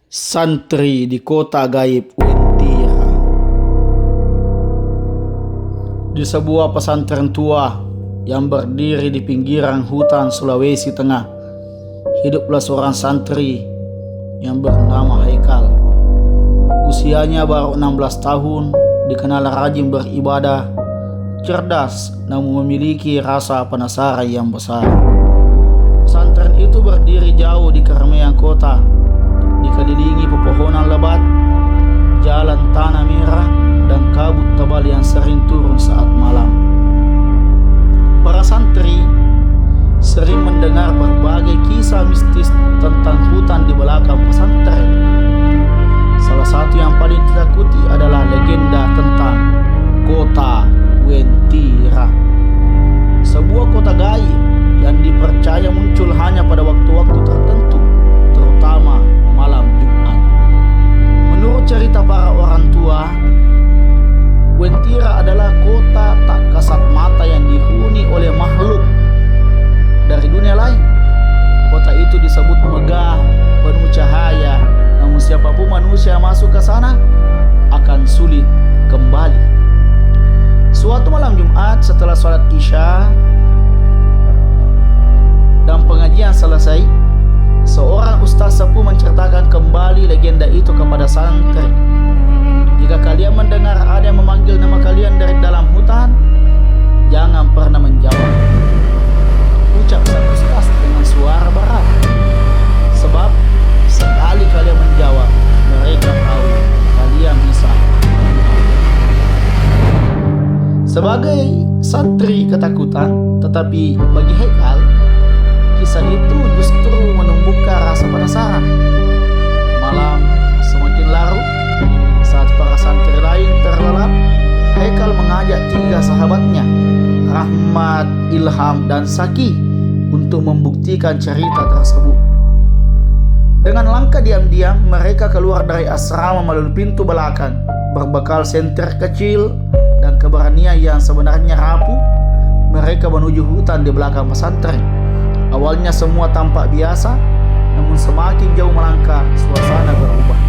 Santri di kota gaib Wentira. Di sebuah pesantren tua yang berdiri di pinggiran hutan Sulawesi Tengah, hiduplah seorang santri yang bernama Haikal. Usianya baru 16 tahun, dikenal rajin beribadah, cerdas, namun memiliki rasa penasaran yang besar. Pesantren itu berdiri jauh di keramaian kota, dikelilingi pepohonan lebat, jalan tanah merah, dan kabut tebal yang sering turun saat malam. Para santri sering mendengar berbagai kisah mistis tentang hutan di belakang pesantren. Salah satu yang paling ditakuti adalah legenda tentang kota Wentira, sebuah kota gaib yang dipercaya muncul hanya pada waktu-waktu tertentu, terutama malam Jumat. Menurut cerita para orang tua, Wentira adalah kota tak kasat mata yang dihuni oleh makhluk dari dunia lain. Kota itu disebut megah, penuh cahaya, namun siapapun manusia yang masuk ke sana akan sulit kembali. Suatu malam Jumat setelah sholat Isya dan pengajian selesai, seorang ustaz sepuh menceritakan kembali legenda itu kepada santri. Jika kalian mendengar ada yang memanggil nama kalian dari dalam hutan, jangan pernah menjawab, ucap sang ustaz dengan suara berat. Sebab sekali kalian menjawab, mereka tahu kalian bisa. Sebagai santri ketakutan, tetapi bagi Haikal, kisah itu justru menumbuhkan rasa penasaran. Malam semakin larut, saat para santri lain terlelap, Haikal mengajak 3 sahabatnya, Rahmat, Ilham, dan Saki, untuk membuktikan cerita tersebut. Dengan langkah diam-diam, mereka keluar dari asrama melalui pintu belakang, berbekal senter kecil dan keberanian yang sebenarnya rapuh. Mereka menuju hutan di belakang pesantren. Awalnya semua tampak biasa, namun semakin jauh melangkah, suasana berubah.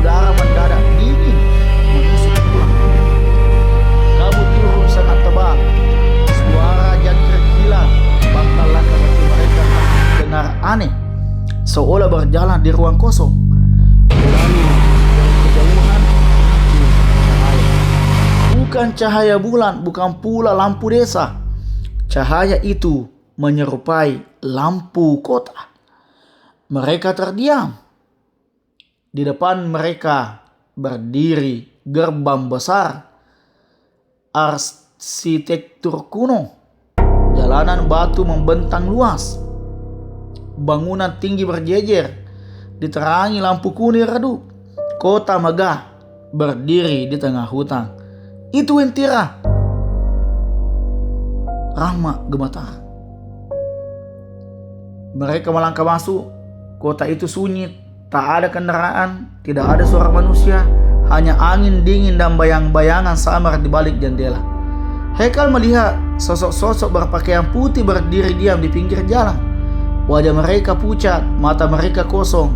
Udara mendadak dingin, menusuk tulang. Kabut turun sangat tebal. Suara jangkrik hilang, bahkan langkah kaki mereka terdengar aneh, seolah berjalan di ruang kosong. Lalu dari kejauhan cahaya. Bukan cahaya bulan, bukan pula lampu desa. Cahaya itu menyerupai lampu kota. Mereka terdiam. Di depan mereka berdiri gerbang besar, arsitektur kuno. Jalanan batu membentang luas. Bangunan tinggi berjejer, diterangi lampu kuning redup. Kota megah berdiri di tengah hutan. Itu Wentira. Rahmat gemetar. Mereka melangkah masuk. Kota itu sunyi, tak ada kendaraan, tidak ada suara manusia, hanya angin dingin dan bayang-bayangan samar di balik jendela. Haikal melihat sosok-sosok berpakaian putih berdiri diam di pinggir jalan. Wajah mereka pucat, mata mereka kosong.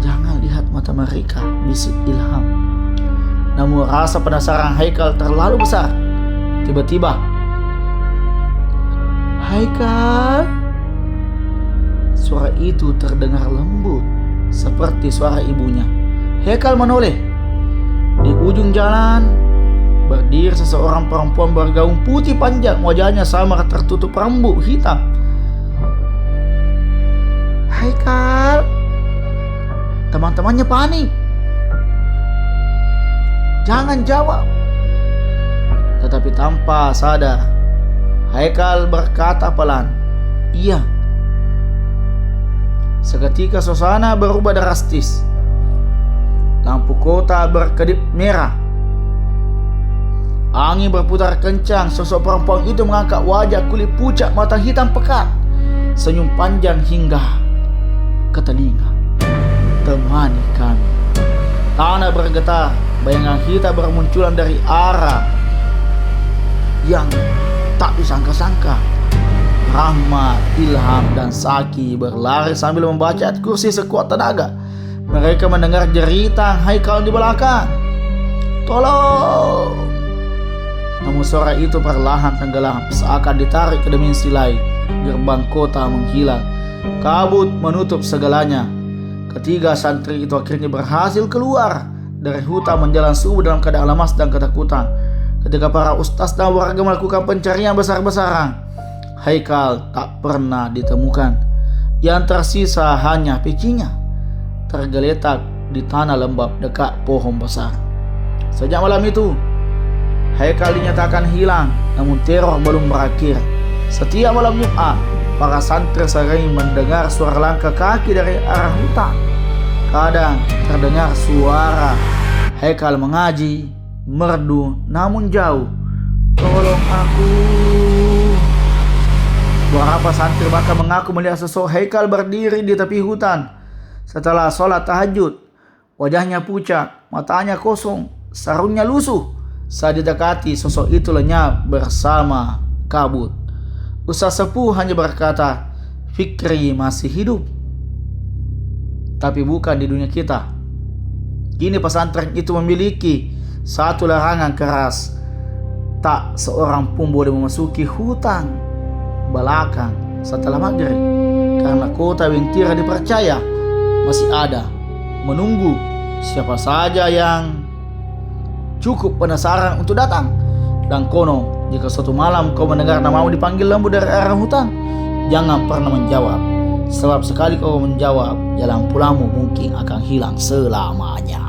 Jangan lihat mata mereka, bisik Ilham. Namun rasa penasaran Haikal terlalu besar. Tiba-tiba, Haikal, suara itu terdengar lembut seperti suara ibunya. Haikal menoleh. Di ujung jalan berdiri seseorang perempuan bergaun putih panjang, wajahnya samar tertutup rambut hitam. Haikal, teman-temannya panik. Jangan jawab. Tetapi tanpa sadar, Haikal berkata pelan, iya. Seketika suasana berubah drastis. Lampu kota berkedip merah. Angin berputar kencang. Sosok perempuan itu mengangkat wajah kulit pucat, mata hitam pekat, senyum panjang hingga ke telinga. Temani kami. Tanah bergetar. Bayangan hitam bermunculan dari arah yang tak disangka-sangka. Rahmat, Ilham, dan Saki berlari sambil membaca ayat kursi sekuat tenaga. Mereka mendengar jeritan Haikal di belakang. "Tolong!" Namun suara itu perlahan tenggelam, seakan ditarik ke dimensi lain. Gerbang kota menghilang. Kabut menutup segalanya. Ketiga santri itu akhirnya berhasil keluar dari hutan menjalan subuh dalam keadaan lemas dan ketakutan. Ketika para ustaz dan warga melakukan pencarian besar-besaran, Haikal tak pernah ditemukan. Yang tersisa hanya pecinya, tergeletak di tanah lembab dekat pohon besar. Sejak malam itu, Haikal dinyatakan hilang, namun teror belum berakhir. Setiap malam Jumat, para santri sering mendengar suara langkah kaki dari arah hutan. Kadang terdengar suara Haikal mengaji, merdu namun jauh. "Tolong aku." Beberapa santri bahkan mengaku melihat sosok Haikal berdiri di tepi hutan. Setelah sholat tahajud, wajahnya pucat, matanya kosong, sarungnya lusuh. Saat didekati, sosok itu lenyap bersama kabut. Ustaz sepuh hanya berkata, "Fikri masih hidup, tapi bukan di dunia kita." Kini pesantren itu memiliki satu larangan keras. Tak seorang pun boleh memasuki hutan belakang setelah maghrib, karena kota Wintira dipercaya masih ada, menunggu siapa saja yang cukup penasaran untuk datang. Dan konon, jika suatu malam kau mendengar namamu dipanggil lembu dari arah hutan, jangan pernah menjawab. Sebab sekali kau menjawab, jalan pulangmu mungkin akan hilang selamanya.